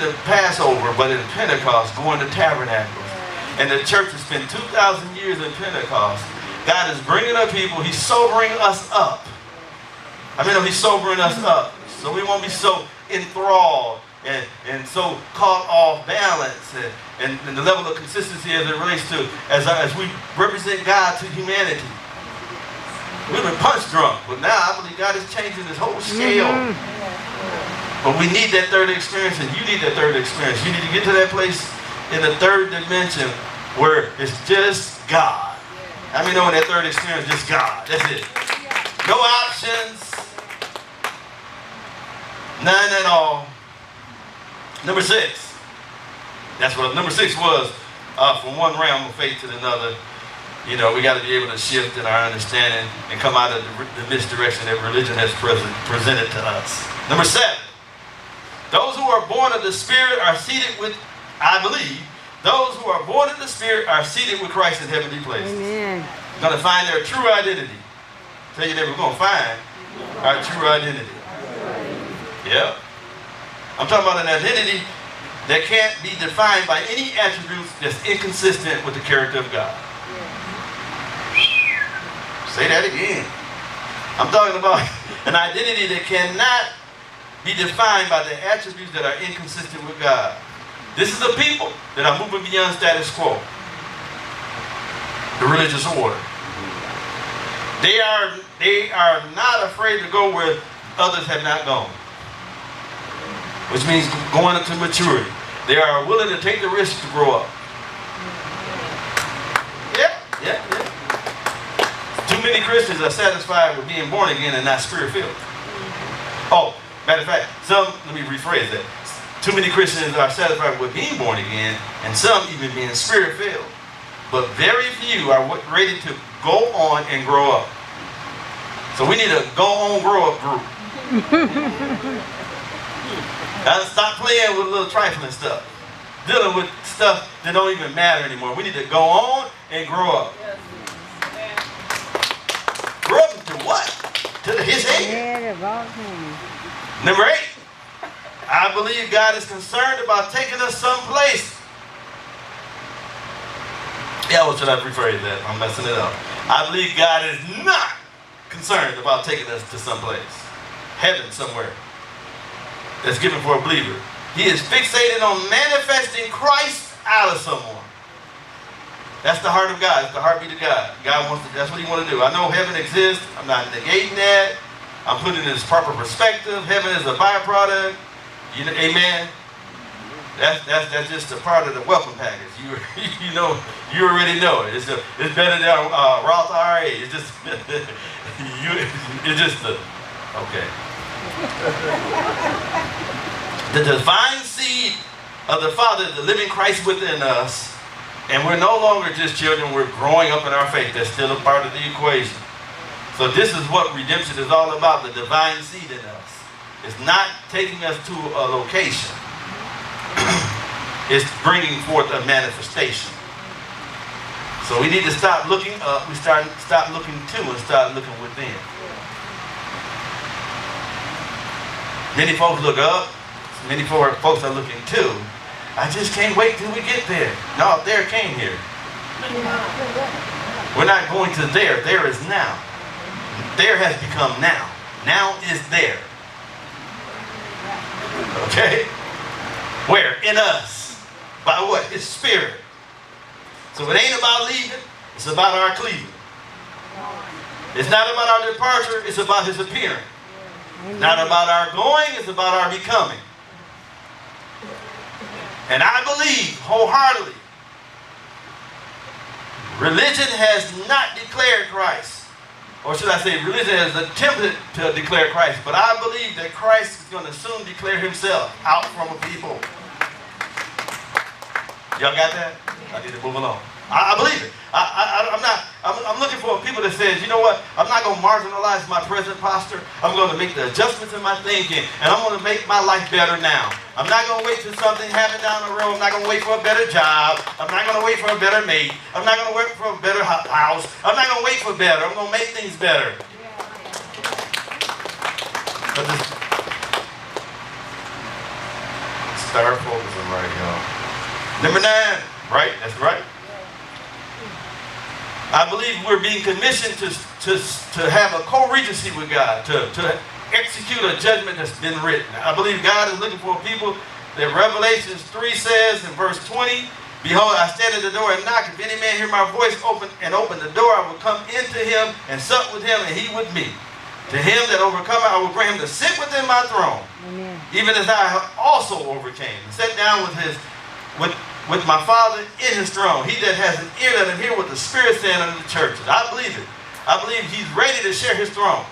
the Passover, but in Pentecost, going to tabernacles. And the church has spent 2,000 years in Pentecost. God is bringing up people. He's sobering us up. I mean, he's sobering us up. So we won't be so enthralled and so caught off balance and the level of consistency as it relates to, as we represent God to humanity. We've been punch drunk, but now I believe God is changing this whole scale. But we need that third experience, and you need that third experience. You need to get to that place in the third dimension where it's just God. I mean, in that third experience, just God. That's it. No options. None at all. Number 6. That's what number 6 was. From one realm of faith to another. You know, we got to be able to shift in our understanding and come out of the misdirection that religion has presented to us. Number 7. Those who are born of the Spirit are seated with, I believe, those who are born of the Spirit are seated with Christ in heavenly places. Amen. Going to find their true identity. Tell you that we're going to find our true identity. Yeah. I'm talking about an identity that can't be defined by any attributes that's inconsistent with the character of God. Say that again. I'm talking about an identity that cannot be defined by the attributes that are inconsistent with God. This is a people that are moving beyond status quo, the religious order. They are not afraid to go where others have not gone, which means going into maturity. They are willing to take the risk to grow up. Yeah. Too many Christians are satisfied with being born again and not spirit-filled. Oh, matter of fact, let me rephrase that. Too many Christians are satisfied with being born again, and some even being spirit-filled. But very few are ready to go on and grow up. So we need a go on, grow up group. Now stop playing with little trifling stuff. Dealing with stuff that don't even matter anymore. We need to go on and grow up. Grow up to what? To his hand. Number 8. I believe God is concerned about taking us someplace. Yeah, what should I rephrase that? I'm messing it up. I believe God is not concerned about taking us to someplace. Heaven somewhere. That's given for a believer. He is fixated on manifesting Christ out of someone. That's the heart of God. It's the heartbeat of God. God wants to, that's what he wants to do. I know heaven exists. I'm not negating that. I'm putting it in its proper perspective. Heaven is a byproduct. You know, amen. That's just a part of the welcome package. You know, you already know it. It's better than Roth IRA. It's just okay. The divine seed of the Father, the living Christ within us, and we're no longer just children. We're growing up in our faith. That's still a part of the equation. So this is what redemption is all about, the divine seed in us. It's not taking us to a location. It's bringing forth a manifestation. So we need to stop looking up. We stop looking to and start looking within. Many folks look up. Many folks are looking to. I just can't wait till we get there. No, there came here. We're not going to there. There is now. There has become now. Now is there. Okay? Where? In us. By what? His Spirit. So it ain't about leaving. It's about our cleaving. It's not about our departure. It's about his appearing. Not about our going. It's about our becoming. And I believe wholeheartedly, religion has not declared Christ. Or should I say, religion has attempted to declare Christ. But I believe that Christ is going to soon declare himself out from a people. Y'all got that? I need to move along. I believe it. I'm looking for people that says, you know what? I'm not going to marginalize my present posture. I'm going to make the adjustments in my thinking. And I'm going to make my life better now. I'm not going to wait till something happens down the road. I'm not going to wait for a better job. I'm not going to wait for a better mate. I'm not going to wait for a better house. I'm not going to wait for better. I'm going to make things better. Start focusing right, y'all. Number 9, right? That's right. I believe we're being commissioned to have a co-regency with God, to execute a judgment that's been written. I believe God is looking for people that Revelations 3 says in verse 20, behold, I stand at the door and knock. If any man hear my voice open the door, I will come into him and sup with him and he with me. To him that overcometh, I will grant him to sit within my throne. Amen. Even as I also overcame and sat down with my Father in his throne. He that has an ear, let him hear what the Spirit saying unto the churches. I believe it. I believe he's ready to share his throne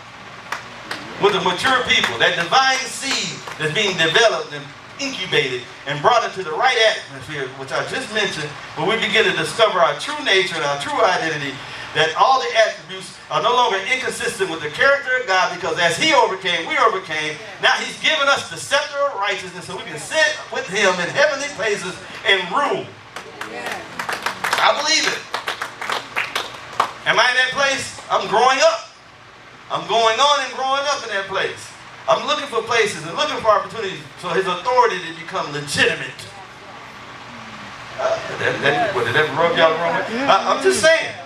with the mature people. That divine seed that's being developed and incubated and brought into the right atmosphere, which I just mentioned, where we begin to discover our true nature and our true identity, that all the attributes are no longer inconsistent with the character of God, because as he overcame, we overcame. Now he's given us the scepter of righteousness so we can sit with him in heavenly places and rule. I believe it. Am I in that place? I'm growing up. I'm going on and growing up in that place. I'm looking for places and looking for opportunities for his authority to become legitimate. Did that rub y'all the wrong way? I'm just saying.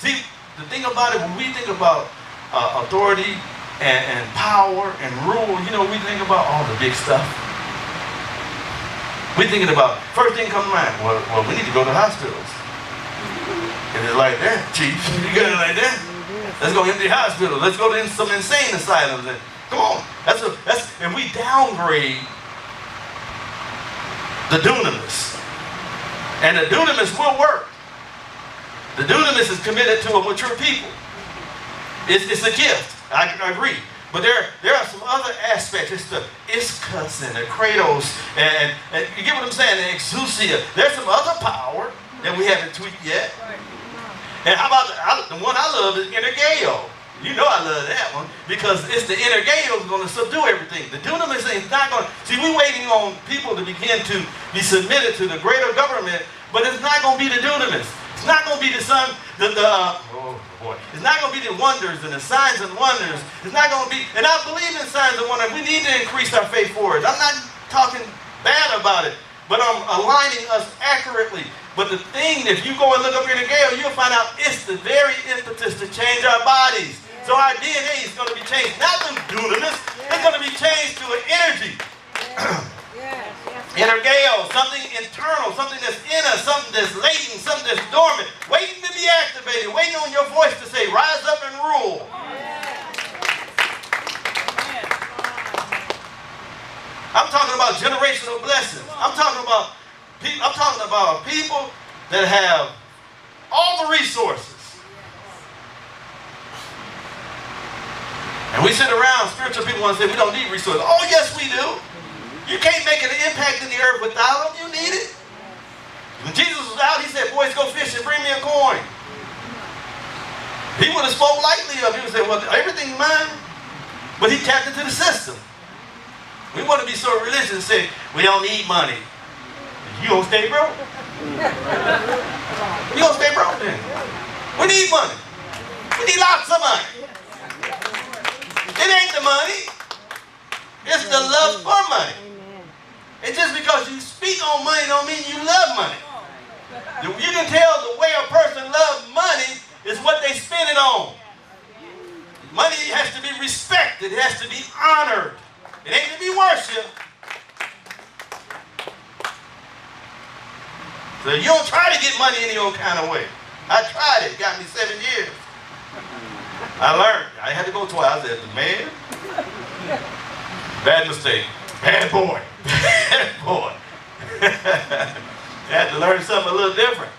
See, the thing about it, when we think about authority and power and rule, you know, we think about all the big stuff. We're thinking about, first thing comes to mind, well, we need to go to hospitals. If it's like that, chief, you got it like that? Let's go empty hospitals. Let's go to some insane asylums. Come on. And we downgrade the dunamis. And the dunamis will work. The dunamis is committed to a mature people. It's a gift. I agree. But there are some other aspects. It's the iskus and the kratos, and you get what I'm saying, the exousia. There's some other power that we haven't tweaked yet. And how about the one I love is energeo. You know I love that one, because it's the energeo is going to subdue everything. The dunamis is not going to, see, we're waiting on people to begin to be submitted to the greater government, but it's not going to be the dunamis. It's not going to be the sun, oh boy. It's not going to be the wonders and the signs and wonders. It's not going to be, and I believe in signs and wonders. We need to increase our faith for it. I'm not talking bad about it, but I'm aligning us accurately. But the thing, if you go and look up here in the Gale, you'll find out it's the very impetus to change our bodies. Yeah. So our DNA is going to be changed, not through dunamis. Yeah. It's going to be changed to an energy. Energeo, something internal, something that's in us, something that's latent, something that's dormant, waiting to be activated, waiting on your voice to say, rise up and rule. I'm talking about generational blessings. I'm talking about people that have all the resources. And we sit around, spiritual people want to say, we don't need resources. Oh, yes, we do. You can't make an impact in the earth without them. You need it. When Jesus was out, he said, boys, go fish and bring me a coin. He would have spoke lightly of it. He would say, well, everything's mine. But he tapped into the system. We want to be so religious and say, we don't need money. You gonna stay broke? You gonna stay broke then? We need money. We need lots of money. It ain't the money. It's the love for money. And just because you speak on money don't mean you love money. You can tell the way a person loves money is what they spend it on. Money has to be respected. It has to be honored. It ain't to be worshipped. So you don't try to get money any old kind of way. I tried it. It got me 7 years. I learned. I had to go twice. I said, man, bad mistake. Bad boy. Bad boy. I had to learn something a little different.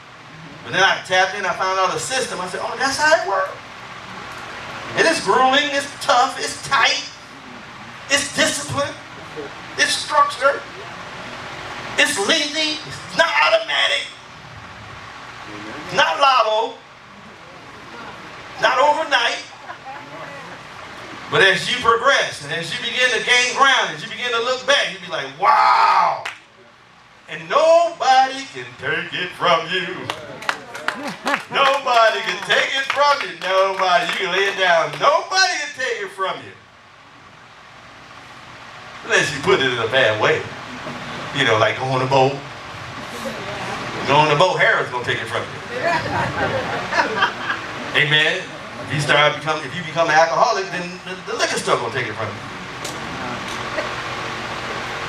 But then I tapped in. I found out a system. I said, oh, that's how it works. And it's grueling. It's tough. It's tight. It's disciplined. It's structured. It's lengthy. It's not automatic. It's not lotto. Not overnight. But as you progress and as you begin to gain ground, as you begin to look back, you'll be like, wow. And nobody can take it from you. Nobody can take it from you. Nobody. You can lay it down. Nobody can take it from you. Unless you put it in a bad way. You know, like go on a boat. Go on the boat, Harold's gonna take it from you. Amen. If you become an alcoholic, then the liquor store gonna take it from you.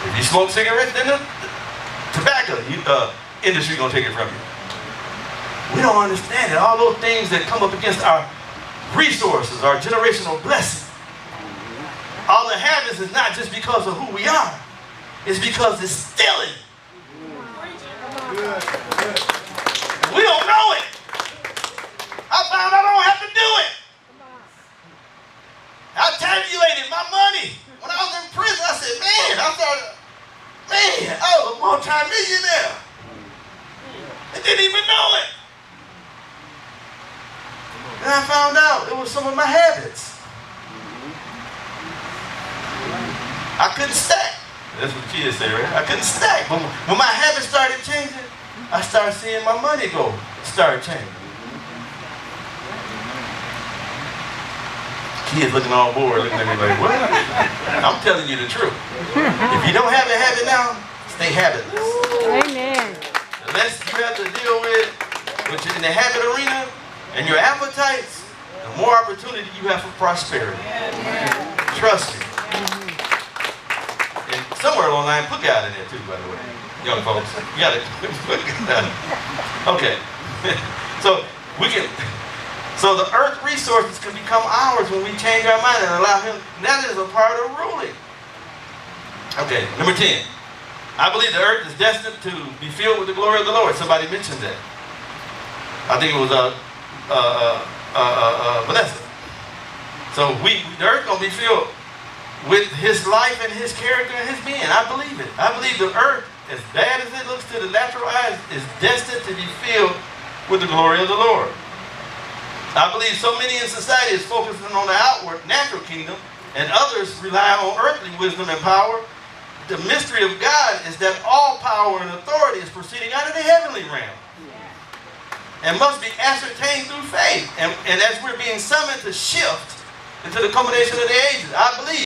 If you smoke cigarettes, then the tobacco industry gonna take it from you. We don't understand that all those things that come up against our resources, our generational blessing, all the habits is not just because of who we are. It's because it's stealing. We don't know it. I found I don't have to do it. I tabulated my money. When I was in prison, I said, man, I was a multi-millionaire. I didn't even know it. And I found out it was some of my habits. I couldn't stack. That's what the kids say, right? I couldn't stack. But when my habits started changing, I started seeing my money start changing. Kids looking all bored, looking at me like, what? I'm telling you the truth. If you don't have a habit now, stay habitless. Amen. The less you have to deal with in the habit arena and your appetites, the more opportunity you have for prosperity. Trust me. And somewhere along the line, put God in there too, by the way. Young folks, you gotta put God. Okay. So the earth resources can become ours when we change our mind and allow Him. That is a part of ruling. Okay, number 10. I believe the earth is destined to be filled with the glory of the Lord. Somebody mentioned that. I think it was Vanessa. So the earth gonna be filled with His life and His character and His being. I believe it. I believe the earth, as bad as it looks to the natural eyes, is destined to be filled with the glory of the Lord. I believe so many in society is focusing on the outward natural kingdom, and others rely on earthly wisdom and power. The mystery of God is that all power and authority is proceeding out of the heavenly realm and must be ascertained through faith. And as we're being summoned to shift into the culmination of the ages, I believe